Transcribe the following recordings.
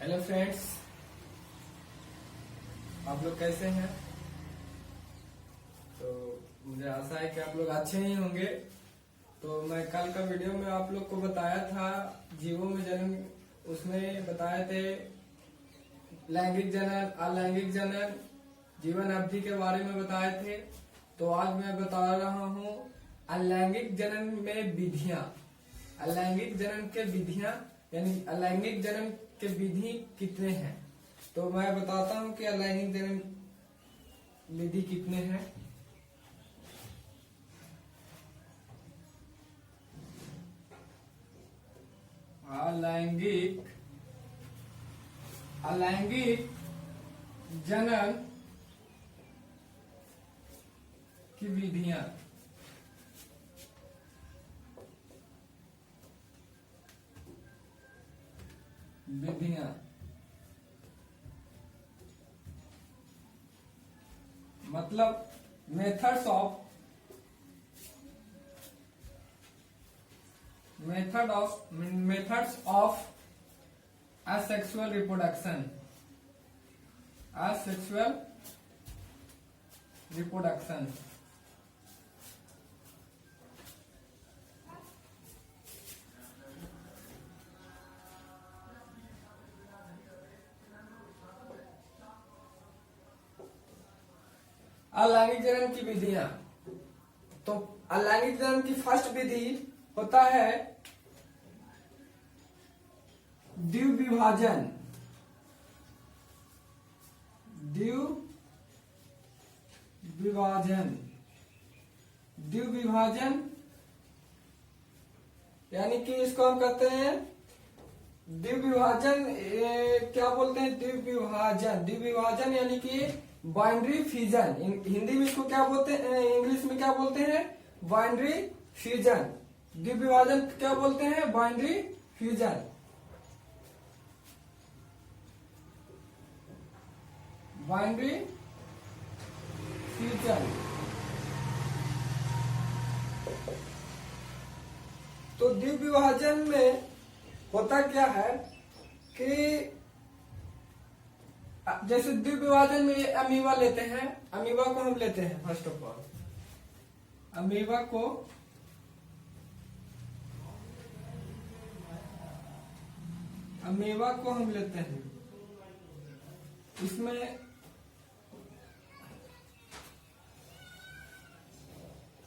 Hello friends, आप लोग कैसे हैं? तो मुझे आशा है कि आप लोग अच्छे ही होंगे। तो मैं कल का वीडियो में आप लोग को बताया था जीवों में जन्म, उसमें बताए थे लैंगिक जनन, अलैंगिक जनन, जीवन अवधि के बारे में बताए थे। तो आज मैं बता रहा हूँ अलैंगिक जनन में विधियां। अलैंगिक जनन के विधियां यानी अलैंगिक जनन के विधि कितने हैं। तो मैं बताता हूँ कि अलैंगिक जनन विधि कितने हैं। अलैंगिक जनन की विधियां। मतलब मेथड्स ऑफ asexual reproduction। अलैंगिक जनन की विधियां। तो अलैंगिक जनन की फर्स्ट विधि होता है द्विविभाजन। द्विविभाजन यानी कि इसको हम कहते हैं द्विविभाजन। क्या बोलते हैं? द्विविभाजन यानी कि बाइनरी फ्यूजन। हिंदी में इसको क्या बोलते हैं, इंग्लिश में क्या बोलते हैं? Binary fusion. द्विविभाजन क्या बोलते हैं? Binary fusion. Binary fusion. तो द्विविभाजन में होता क्या है कि जैसे द्विविभाजन में अमीबा लेते हैं। अमीबा को हम लेते हैं। फर्स्ट ऑफ ऑल अमीबा को हम लेते हैं। इसमें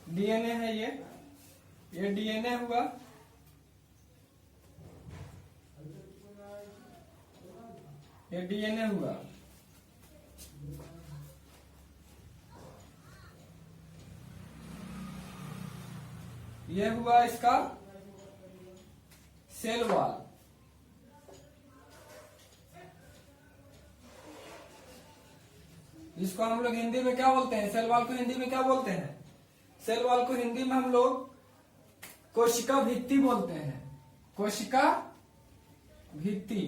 डीएनए है। ये डीएनए हुआ। ये डीएनए हुआ। ये हुआ इसका सेल वॉल। जिसको हम लोग हिंदी में क्या बोलते हैं? सेल वॉल को हिंदी में क्या बोलते हैं? सेल वॉल को हिंदी में हम लोग कोशिका भित्ति बोलते हैं। कोशिका भित्ति।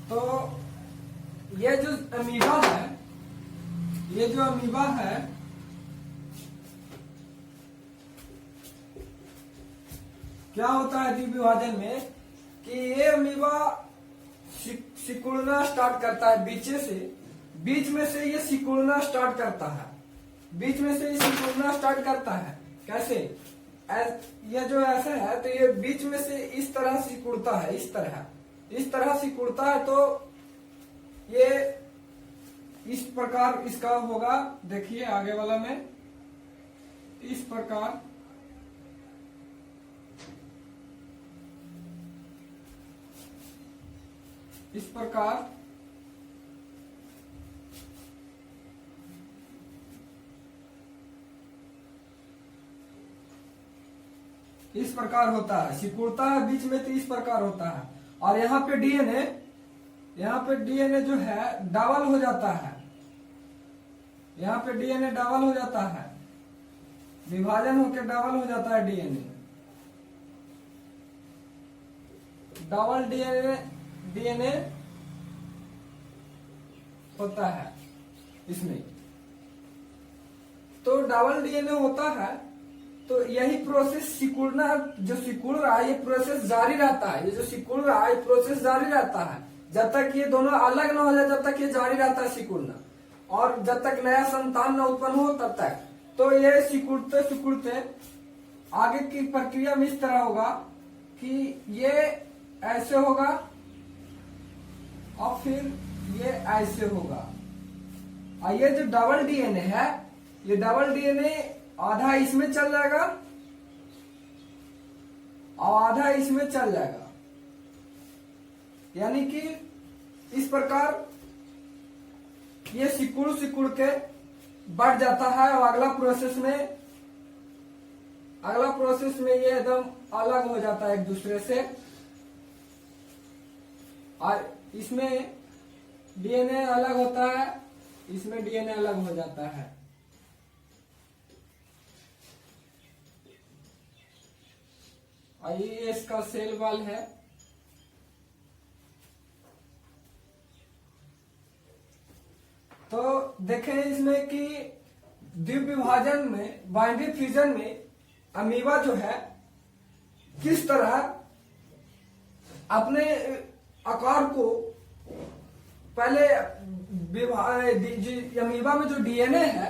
तो ये जो अमीबा है, क्या होता है द्विविभाजन में कि ये अमीबा सिकुड़ना स्टार्ट करता है। बीच में से ये सिकुड़ना स्टार्ट करता है। कैसे? ये जो ऐसा है तो ये बीच में से इस तरह सिकुड़ता है। इस तरह सिकुड़ता है। तो ये इस प्रकार इसका होगा। देखिए आगे वाला में इस प्रकार होता है। सिकुड़ता है बीच में तो इस प्रकार होता है। और यहाँ पे डीएनए जो है डबल हो जाता है। विभाजन होकर डबल हो जाता है डीएनए। डबल डीएनए होता है इसमें। तो डबल डीएनए होता है तो यही प्रोसेस सिकुड़ना, जो सिकुड़ रहा है ये प्रोसेस जारी रहता है। ये जो सिकुड़ रहा है प्रोसेस जारी रहता है जब तक ये दोनों अलग ना हो जाए, जब तक ये जारी रहता है सिकुड़ना, और जब तक नया संतान न उत्पन्न हो तब तक। तो ये सिकुड़ते सिकुड़ते आगे की प्रक्रिया में इस तरह होगा कि ये ऐसे होगा और फिर ये ऐसे होगा। और ये जो डबल डीएनए है, ये डबल डीएनए आधा इसमें चल जाएगा और आधा इसमें चल जाएगा, यानी कि इस प्रकार ये सिकुड़ सिकुड़ के बढ़ जाता है। और अगला प्रोसेस में ये एकदम अलग हो जाता है एक दूसरे से, और इसमें डीएनए अलग होता है, इसमें डीएनए अलग हो जाता है। और ये इसका सेल वॉल है। तो देखें इसमें कि द्विविभाजन में, बाइनरी फ्यूजन में अमीबा जो है किस तरह अपने आकार को पहले अमीबा में जो डीएनए है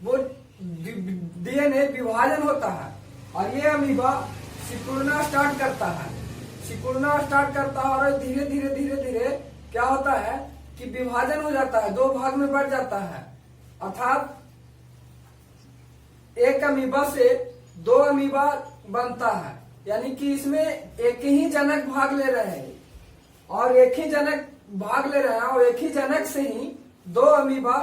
वो डीएनए विभाजन होता है और ये अमीबा सिकुड़ना स्टार्ट करता है, और धीरे धीरे क्या होता है कि विभाजन हो जाता है, दो भाग में बढ़ जाता है। अर्थात एक अमीबा से दो अमीबा बनता है, यानी कि इसमें एक ही जनक भाग ले रहे हैं और एक ही जनक से ही दो अमीबा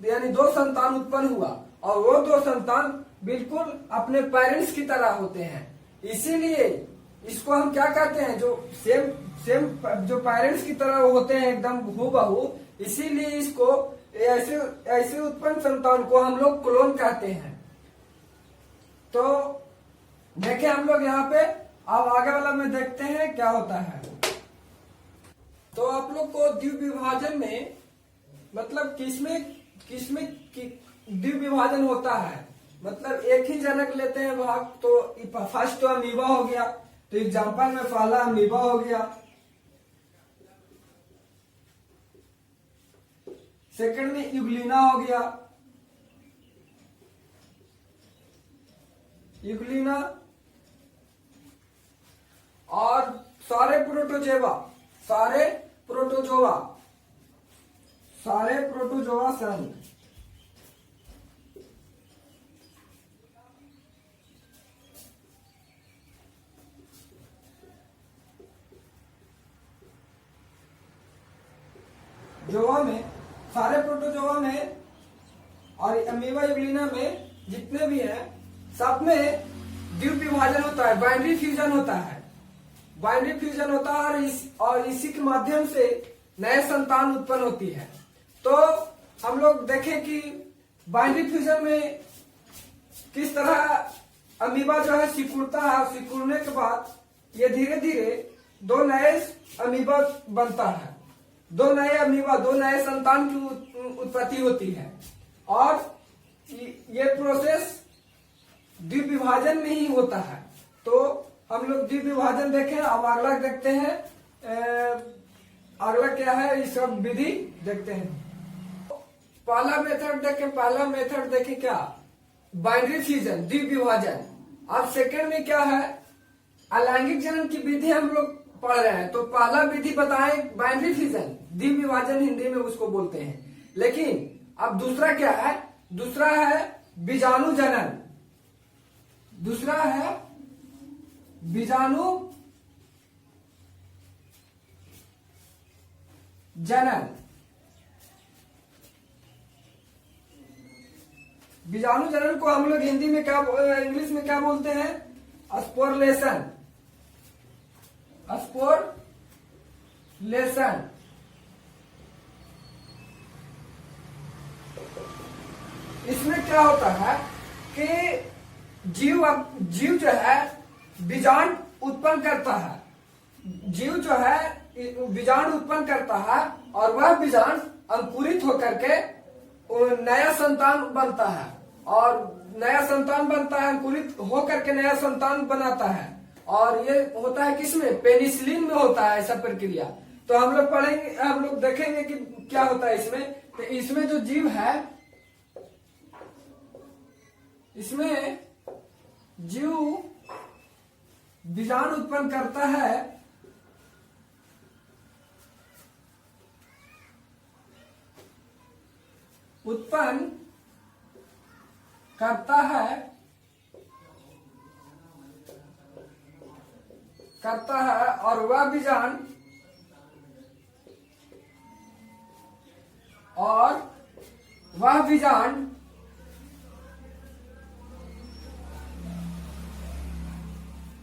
यानी दो संतान उत्पन्न हुआ, और वो दो संतान बिल्कुल अपने पेरेंट्स की तरह होते हैं। इसीलिए इसको हम क्या कहते हैं, जो सेम जो पेरेंट्स की तरह होते हैं एकदम हूबहू, इसीलिए इसको ऐसे उत्पन्न संतान को हम लोग क्लोन कहते हैं। तो देखें हम लोग यहाँ पे, अब आगे वाला में देखते हैं क्या होता है। तो आप लोग को द्विविभाजन में मतलब किसमें द्विविभाजन होता है, मतलब एक ही जनक लेते हैं भाग। तो फर्स्ट तो अमीबा हो गया, तो एग्जाम्पल में पहला अमीबा हो गया, सेकंड में यूग्लिना हो गया, और सारे प्रोटोजोआ संघ। जोआ में, सारे प्रोटोजोआ में और अमीबा यूग्लिना में जितने भी हैं सब में द्विविभाजन होता है, बाइनरी फ्यूजन होता है और इसी के माध्यम से नए संतान उत्पन्न होती है। तो हम लोग देखें कि बाइनरी फ्यूजन में किस तरह अमीबा जो है सिकुड़ता है, सिकुड़ने के बाद ये धीरे धीरे दो नए अमीबा बनता है, दो नए संतान की उत्पत्ति होती है, और ये प्रोसेस द्विविभाजन में ही होता है। तो हम लोग द्विविभाजन देखें, अब अगला देखते हैं। अगला क्या है, इस सब विधि देखते हैं। पहला मेथड देखें क्या, बाइनरी फ्यूजन, द्विविभाजन। अब सेकंड में क्या है, अलैंगिक जनन की विधि हम लोग पढ़ रहे हैं। तो पहला विधि बताएं बाइनरी फ्यूजन, द्विविभाजन हिंदी में उसको बोलते हैं। लेकिन अब दूसरा क्या है, दूसरा है बीजाणु जनन, बीजाणु जनन को हम लोग हिंदी में क्या, इंग्लिश में क्या बोलते हैं, स्पोरलेशन। इसमें क्या होता है कि जीव जो है बीजाणु उत्पन्न करता है, और वह बीजाणु अंकुरित होकर के नया संतान बनता है। और नया संतान बनता है, अंकुरित होकर के नया संतान बनाता है। और ये होता है किसमें? पेनिसिलिन में होता है ऐसा प्रक्रिया। तो हम लोग पढ़ेंगे, हम लोग देखेंगे कि क्या होता है इसमें। तो इसमें जो जीव है, इसमें जीव बीजाणु उत्पन्न करता है, उत्पन्न करता है और वह बीजाणु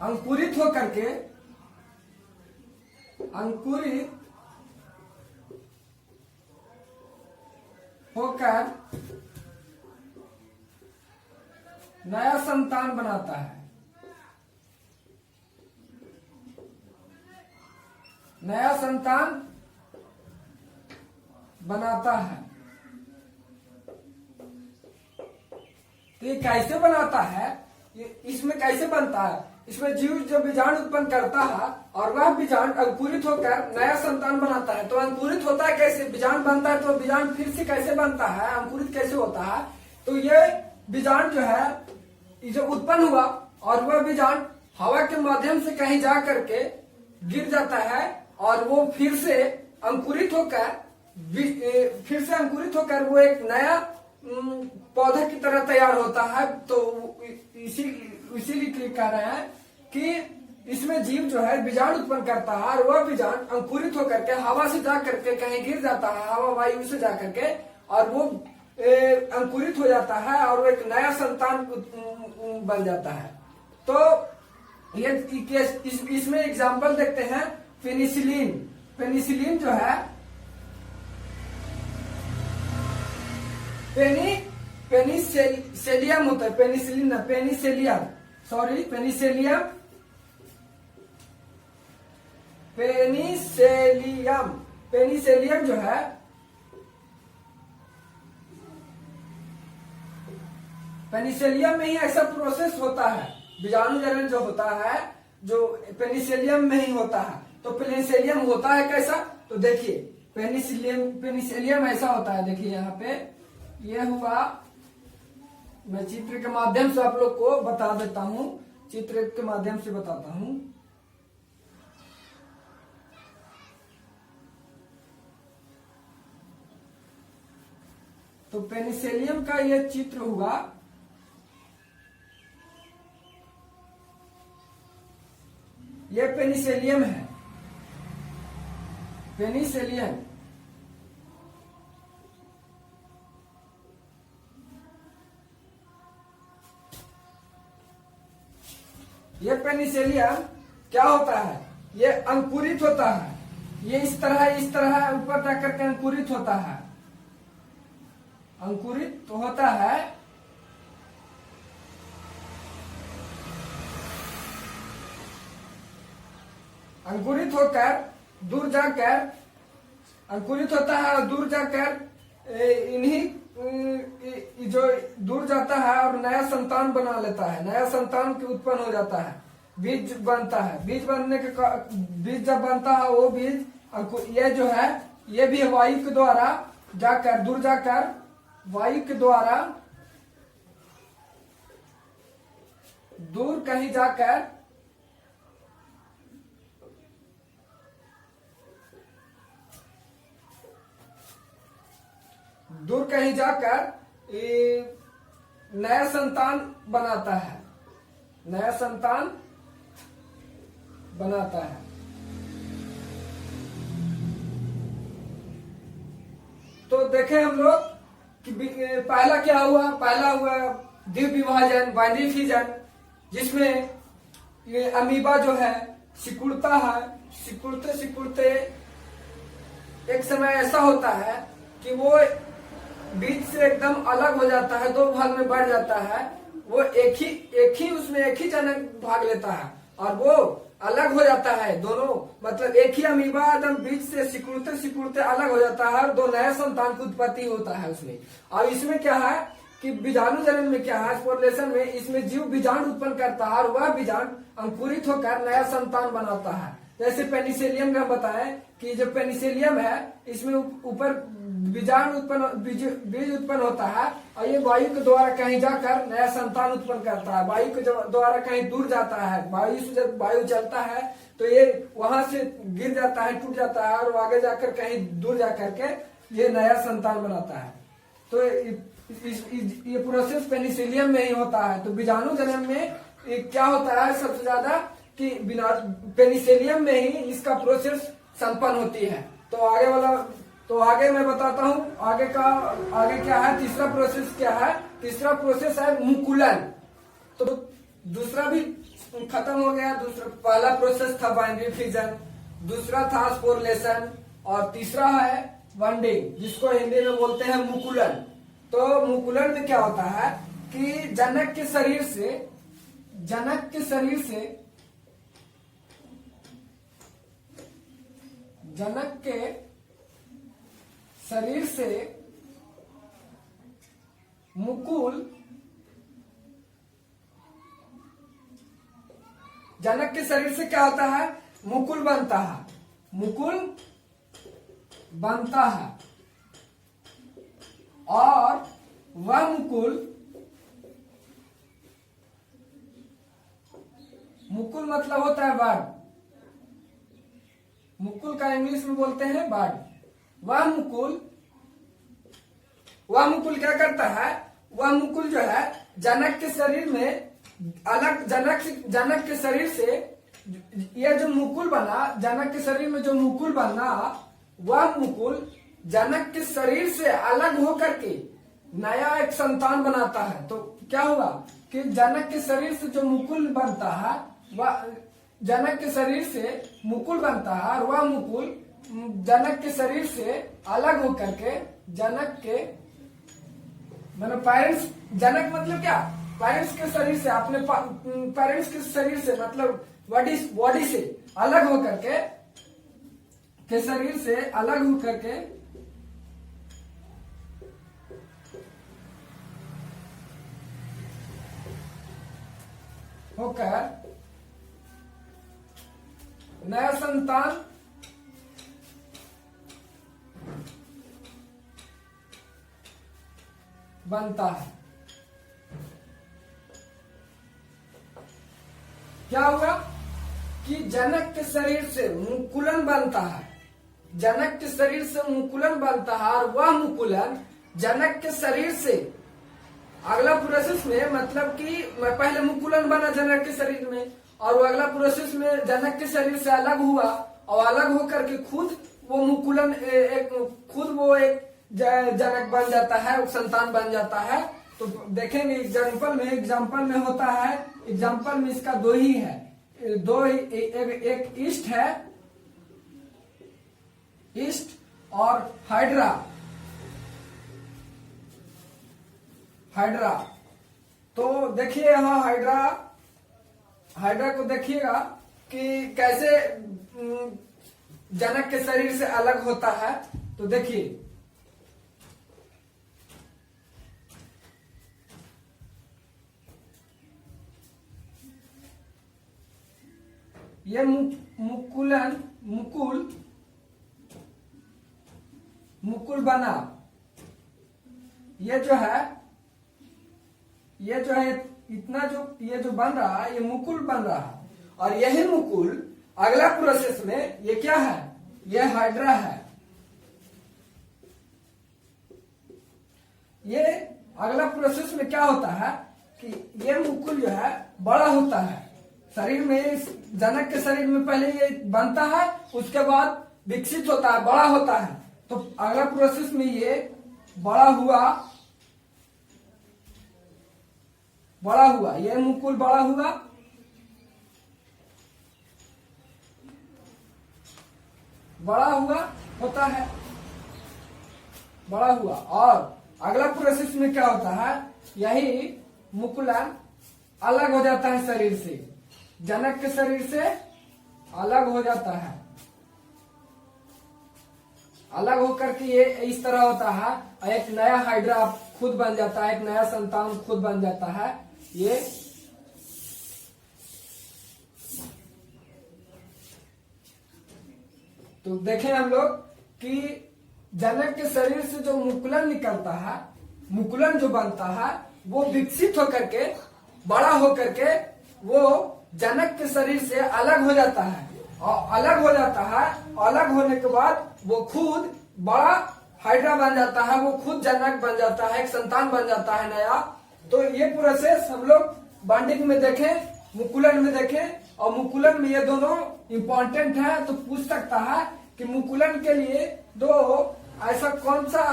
अंकुरित होकर के नया संतान बनाता है। नया संतान बनाता है। तो ये कैसे बनाता है? इसमें कैसे बनता है? इसमें जीव जो बीजाणु उत्पन्न करता है और वह बीजाणु अंकुरित होकर नया संतान बनाता है। तो अंकुरित होता है कैसे? बीजाणु बनता है, तो बीजाणु फिर से कैसे बनता है, अंकुरित कैसे होता है? तो ये बीजाणु जो है, जो उत्पन्न हुआ और वह बीजाणु हवा के माध्यम से कहीं जा करके गिर जाता है और वो फिर से अंकुरित होकर वो एक नया पौधा की तरह तैयार होता है। तो इसीलिए कह रहे हैं कि इसमें जीव जो है बीजाणु उत्पन्न करता है और वह बीजाणु अंकुरित होकर के हवा से जा करके कहीं गिर जाता है, हवा वायु से जा करके, और वो अंकुरित हो जाता है और वो एक नया संतान बन जाता है। तो ये इसमें एग्जांपल देखते हैं। पेनिसिलिन जो है, पेनिसेलियम होता है, पेनिसिलिन ना, पेनिसेलियम जो है, पेनिसिलियम में ही ऐसा प्रोसेस होता है। बीजाणु जनन जो होता है, जो पेनिसिलियम में ही होता है। तो पेनिसिलियम होता है कैसा? तो देखिए, पेनिसिलियम ऐसा होता है। देखिए यहाँ पे ये हुआ, मैं चित्र के माध्यम से आप लोग को बता देता हूँ, चित्र के माध्यम से बताता हूँ। तो पेनिसिलियम का ये चित्र हुआ। ये पेनिसिलियम है, पेनिसिलियम। ये पेनिसिलियम क्या होता है? ये अंकुरित होता है। ये इस तरह ऊपर जाकर के अंकुरित होता है, अंकुरित तो होता है। अंकुरित होकर दूर जाकर अंकुरित होता है और दूर जाकर इन्हीं जो दूर जाता है और नया संतान बना लेता है, नया संतान के उत्पन्न हो जाता है, बीज बनता है। बीज बनने के बीज जब बनता है, वो बीज ये जो है, ये भी वायु के द्वारा जाकर दूर जाकर वायु के द्वारा दूर कहीं जाकर नया संतान बनाता है, नया संतान बनाता है। तो देखें हम लोग कि पहला क्या हुआ? पहला हुआ द्वीप विभाजन, बाइनरी फिजन, जिसमें ये अमीबा जो है सिकुड़ता है। सिकुड़ते सिकुड़ते एक समय ऐसा होता है कि वो बीज से एकदम अलग हो जाता है, दो भाग में बढ़ जाता है। वो एक ही जनक भाग लेता है और वो अलग हो जाता है। दोनों मतलब एक ही अमीबा एकदम बीज से सिकुड़ते सिकुड़ते अलग हो जाता है और दो नए संतान की उत्पत्ति होता है उसमें। और इसमें क्या है कि बीजाणु जन्म में क्या है, स्पोर्लेशन में इसमें जीव बीजाणु उत्पन्न करता है और वह बीजाणु अंकुरित होकर नया संतान बनाता है। जैसे पेनिसिलियम का बताएं कि जो पेनिसिलियम है इसमें ऊपर बीजाणु उत्पन्न बीज उत्पन्न होता है और ये वायु के द्वारा कहीं जाकर नया संतान उत्पन्न करता है। वायु के द्वारा कहीं दूर जाता है, वायु से जब वायु चलता है तो ये वहां से गिर जाता है, टूट जाता है और आगे जाकर कहीं दूर जाकर के ये नया संतान बनाता है। तो ये प्रोसेस पेनिसिलियम में ही होता है। तो बीजाणु जन्म में क्या होता है सबसे ज्यादा कि बिना पेनिसिलियम में ही इसका प्रोसेस संपन्न होती है। तो आगे मैं बताता हूँ आगे क्या है। तीसरा प्रोसेस क्या है, तीसरा प्रोसेस है मुकुलन। तो दूसरा भी खत्म हो गया। पहला प्रोसेस था बाइनरी फिजन, दूसरा था स्पोर्लेशन और तीसरा है बॉन्डिंग, जिसको हिंदी में बोलते हैं मुकुलन। तो मुकुलन में क्या होता है कि जनक के शरीर से मुकुल जनक के शरीर से क्या होता है, मुकुल बनता है। और वह मुकुल मतलब होता है बर्ड। मुकुल का इंग्लिश में बोलते हैं बर्ड। वह मुकुल क्या करता है, वह मुकुल जो है जनक के शरीर में जनक के शरीर से यह जो मुकुल बना, जनक के शरीर में जो मुकुल बना, वह मुकुल जनक के शरीर से अलग होकर के नया एक संतान बनाता है। तो क्या हुआ कि जनक के शरीर से जो मुकुल बनता है, वह जनक के शरीर से मुकुल बनता है और वह मुकुल जनक के शरीर से अलग होकर के जनक के मतलब पेरेंट्स, जनक मतलब क्या, पेरेंट्स के शरीर से, अपने पेरेंट्स के शरीर से मतलब बॉडी से अलग होकर के शरीर से अलग होकर के नया संतान बनता है। क्या हुआ कि जनक के शरीर से मुकुलन बनता है, जनक के शरीर से मुकुलन बनता है और वह मुकुलन जनक के शरीर से अगला प्रोसेस में, मतलब कि पहले मुकुलन बना जनक के शरीर में और वो अगला प्रोसेस में जनक के शरीर से अलग हुआ और अलग होकर के खुद वो मुकुलन एक जनक बन जाता है, संतान बन जाता है। तो देखेंगे एग्जाम्पल में होता है। एग्जाम्पल में इसका दो ही है, एक ईस्ट और हाइड्रा। तो देखिए यहाँ हाइड्रा को देखिएगा कि कैसे जनक के शरीर से अलग होता है। तो देखिए ये मुकुल बना, ये जो है इतना ये जो बन रहा है, ये मुकुल बन रहा है। और यही मुकुल अगला प्रोसेस में ये क्या है, ये हाइड्रा है। ये अगला प्रोसेस में क्या होता है कि ये मुकुल जो है बड़ा होता है शरीर में। जनक के शरीर में पहले ये बनता है, उसके बाद विकसित होता है, बड़ा होता है। तो अगला प्रोसेस में ये बड़ा हुआ, ये मुकुल बड़ा हुआ, होता है, बड़ा हुआ। और अगला प्रोसेस में क्या होता है, यही मुकुलन अलग हो जाता है शरीर से, जनक के शरीर से अलग हो जाता है। अलग होकर के ये इस तरह होता है, एक नया हाइड्रा खुद बन जाता है, एक नया संतान खुद बन जाता है। ये तो देखें हम लोग कि जनक के शरीर से जो मुकुलन निकलता है, मुकुलन जो बनता है वो विकसित होकर के बड़ा होकर के वो जनक के शरीर से अलग हो जाता है, और अलग हो जाता है। अलग होने के बाद वो खुद बड़ा हाइड्रा बन जाता है, वो खुद जनक बन जाता है, एक संतान बन जाता है नया। तो ये प्रोसेस हम लोग बॉन्डिंग में देखें, मुकुलन में देखें, और मुकुलन में ये दोनों इम्पोर्टेंट है। तो पूछ सकता है कि मुकुलन के लिए दो ऐसा कौन सा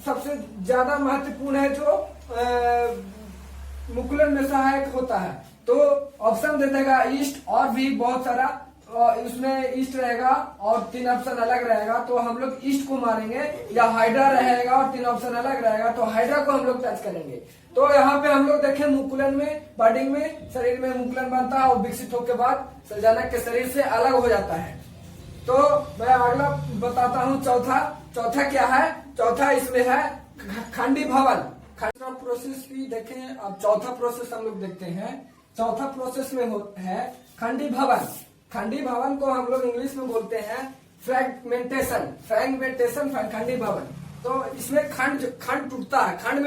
सबसे ज्यादा महत्वपूर्ण है जो मुकुलन में सहायक होता है। तो ऑप्शन दे देगा ईस्ट, और भी बहुत सारा उसमें ईस्ट रहेगा और 3 ऑप्शन अलग रहेगा। तो हम लोग ईस्ट को मारेंगे, या हाइड्रा रहेगा और 3 ऑप्शन अलग रहेगा, तो हाइड्रा को हम लोग टच करेंगे। तो यहाँ पे हम लोग देखें मुकुलन में, बॉडिंग में, शरीर में मुकुलन बनता है और विकसित होने के बाद जनक के शरीर से अलग हो जाता है। तो मैं अगला बताता हूँ चौथा क्या है। चौथा इसमें है खंडी भवन। खंडा प्रोसेस भी देखें। अब चौथा प्रोसेस हम लोग देखते हैं। चौथा प्रोसेस में है खंडी भवन। खंडी भवन को हम लोग इंग्लिश में बोलते हैं फ्रैगमेंटेशन। खंडी भवन। तो इसमें खंड टूटता है, खंड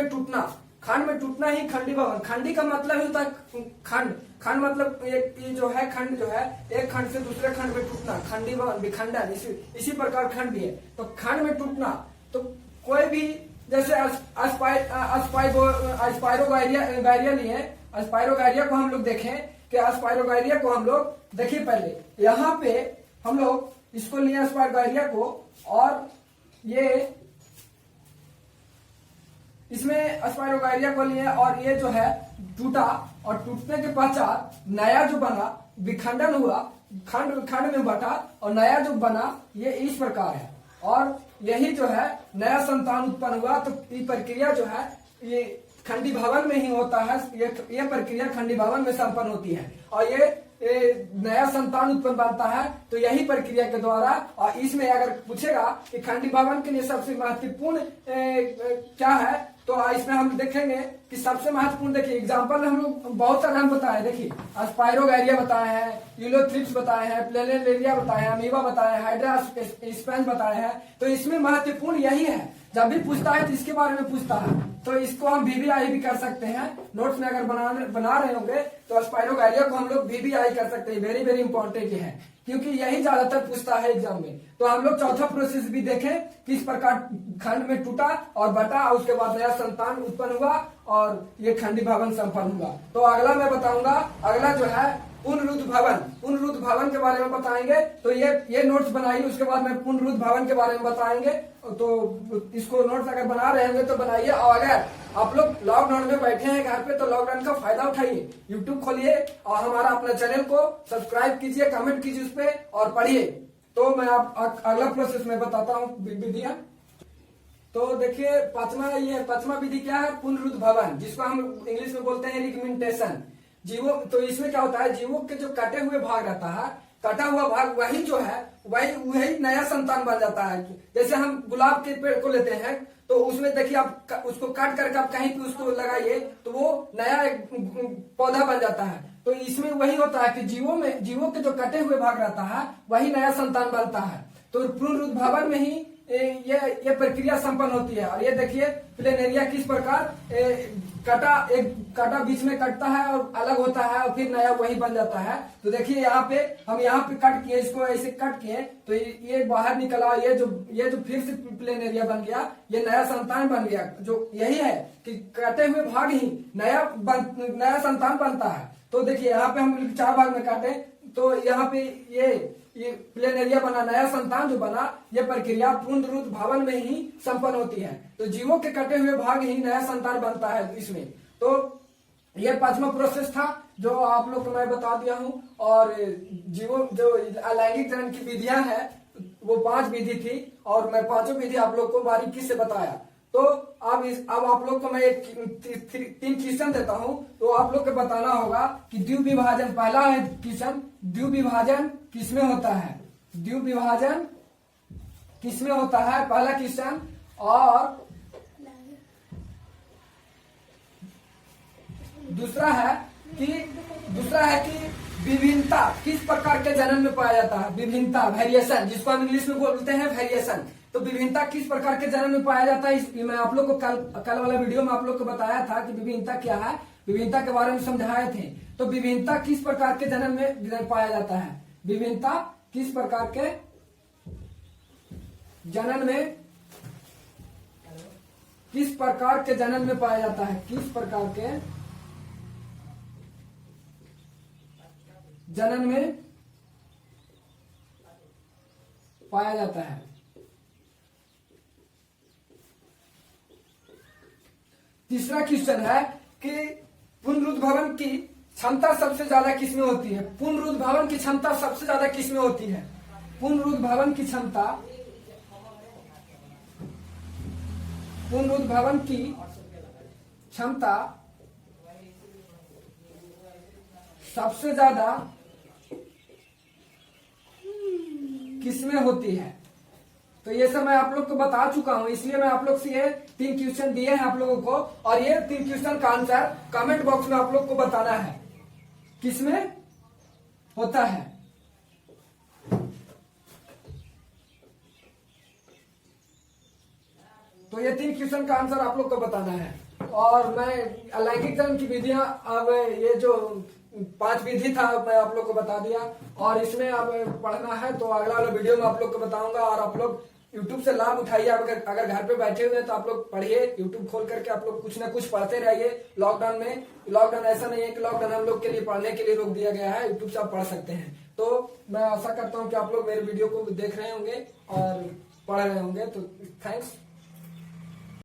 में टूटना ही खंडी भवन। खंडी का मतलब ही होता है खंड मतलब ये जो है खंड जो है एक खंड से दूसरे खंड में टूटना, खंडी भवन, विखंडन, इसी प्रकार खंड भी है। तो खंड में टूटना, तो कोई भी जैसे अस्पायरोगायरिया को हम लोग देखें कि अस्पायरोगायरिया को हम लोग देखिए पहले यहाँ पे हम लोग इसको लिए अस्पायरोगायरिया को, और ये इसमें अस्पायरोगायरिया को लिए, और ये जो है टूटा, और टूटने के पश्चात नया जो बना विखंडन हुआ, खंड में बटा और नया जो बना, ये इस प्रकार है। और यही जो है नया संतान उत्पन्न हुआ। तो ये प्रक्रिया जो है ये खंडी भवन में ही होता है। ये प्रक्रिया खंडी भवन में संपन्न होती है, और ये नया संतान उत्पन्न बनता है। तो यही प्रक्रिया के द्वारा, और इसमें अगर पूछेगा कि खंडी भवन के लिए सबसे महत्वपूर्ण क्या है, तो इसमें हम देखेंगे कि सबसे महत्वपूर्ण, देखिए एग्जांपल हम लोग बहुत सारे हम बताए। देखिए अस्पायरोगायरिया बताए हैं, यूलोथ्रिप्स बताए हैं, प्लेनेरिया बताए हैं, अमीबा बताए हैं, हाइड्रा स्पेंज बताए हैं। तो इसमें महत्वपूर्ण यही है। जब भी पूछता है तो इसके बारे में पूछता है, तो इसको हम VBI भी कर सकते हैं। नोट्स में अगर बना रहे होंगे तो अस्पायरोगायरिया को हम लोग VBI कर सकते हैं। वेरी वेरी इंपॉर्टेंट है, क्योंकि यही ज्यादातर पूछता है एग्जाम में। तो हम लोग चौथा प्रोसेस भी देखें, किस प्रकार खंड में टूटा और बटा, और उसके बाद नया संतान उत्पन्न हुआ और ये खंडी भवन संपन्न हुआ। तो अगला मैं बताऊंगा, अगला जो है पुनरुद्ध भवन के बारे में बताएंगे। तो ये नोट्स बनाइए, उसके बाद में पुनरुद्ध भवन के बारे में बताएंगे। तो इसको नोट्स अगर बना रहे होंगे तो बनाइए, और अगर आप लोग लॉकडाउन में बैठे हैं घर पे तो लॉकडाउन का फायदा उठाइए, यूट्यूब खोलिए और हमारा अपना चैनल को सब्सक्राइब कीजिए, कमेंट कीजिए उस पर और पढ़िए। तो मैं आप अगला प्रोसेस में बताता हूँ विधियां। तो देखिए पांचवा विधि क्या है, पुनरुद्ध भवन, जिसको हम इंग्लिश में बोलते हैं रिकमेंटेशन। जीवों, तो इसमें क्या होता है, जीवों के जो कटे हुए भाग रहता है, कटा हुआ भाग वही जो है वही नया संतान बन जाता है। जैसे हम गुलाब के पेड़ को लेते हैं, तो उसमें देखिए आप उसको काट करके आप कहीं पे उसको लगाइए तो वो नया एक पौधा बन जाता है। तो इसमें वही होता है कि जीवों के जो कटे हुए भाग रहता है वही नया संतान बनता है। तो पुनरुद्ध भवन में ही ये प्रक्रिया संपन्न होती है। और ये देखिए प्लेनेरिया किस प्रकार एक काटा बीच में कटता है और अलग होता है, और फिर नया वही बन जाता है। तो देखिए यहाँ पे हम कट किए, इसको ऐसे कट किए तो ये बाहर निकला, ये जो फिर से प्लेनेरिया बन गया, ये नया संतान बन गया। जो यही है कि कटे हुए भाग ही नया संतान बनता है। तो देखिए यहाँ पे हम 4 भाग में काटे, तो यहाँ पे ये प्लेनेरिया बना, नया संतान जो बना, ये प्रक्रिया पुनरुद्ध भवन में ही संपन्न होती है। तो जीवों के कटे हुए भाग ही नया संतान बनता है इसमें। तो ये 5वां प्रोसेस था जो आप लोग को मैं बता दिया हूँ। और जीवों जो अलैंगिक जनन की विधियां हैं वो 5 विधि थी, और मैं 5 विधि आप लोग को बारीकी से बताया। तो अब आप लोग को मैं 3 क्वेश्चन देता हूं, तो आप लोग को बताना होगा कि द्विविभाजन, पहला है क्वेश्चन, द्विविभाजन किसमें होता है, द्विविभाजन किसमें होता है, पहला क्वेश्चन। और दूसरा है कि विभिन्नता किस प्रकार के जनन में पाया जाता है। विभिन्नता, वेरिएशन, जिसको हम इंग्लिश में बोलते हैं वेरिएशन। तो विभिन्नता किस प्रकार के जनन में पाया जाता है, मैं आप लोग को कल वाला वीडियो में आप लोग को बताया था कि विभिन्नता क्या है, विभिन्नता के बारे में समझाए थे। तो विभिन्नता किस प्रकार के जनन में पाया जाता है, विभिन्नता किस प्रकार के जनन में पाया जाता है, किस प्रकार के जनन में पाया जाता है। तीसरा क्वेश्चन है कि पुनरुद्भवन की क्षमता सबसे ज्यादा किसमें होती है। पुनरुद्भवन की क्षमता सबसे ज्यादा किसमें होती है। पुनरुद्भवन की क्षमता सबसे ज्यादा किसमें होती है। तो ये सब मैं आप लोग को बता चुका हूं, इसलिए मैं आप लोग से ये 3 क्वेश्चन दिए हैं आप लोगों को, और ये 3 क्वेश्चन का आंसर कमेंट बॉक्स में आप लोग को बताना है किसमें होता है। तो ये 3 क्वेश्चन का आंसर आप लोग को बताना है। और मैं लैंगिक जनन की विधियां, अब ये जो 5 विधि था मैं आप लोग को बता दिया, और इसमें अब पढ़ना है तो अगला वाला वीडियो में आप लोग को बताऊंगा। और आप लोग YouTube से लाभ उठाइए, अगर घर पे बैठे हुए हैं तो आप लोग पढ़िए, YouTube खोल करके आप लोग कुछ ना कुछ पढ़ते रहिए। लॉकडाउन ऐसा नहीं है कि लॉकडाउन हम लोग के लिए पढ़ने के लिए रोक दिया गया है, YouTube से आप पढ़ सकते हैं। तो मैं आशा करता हूँ कि आप लोग मेरे वीडियो को देख रहे होंगे और पढ़ रहे होंगे। तो थैंक्स।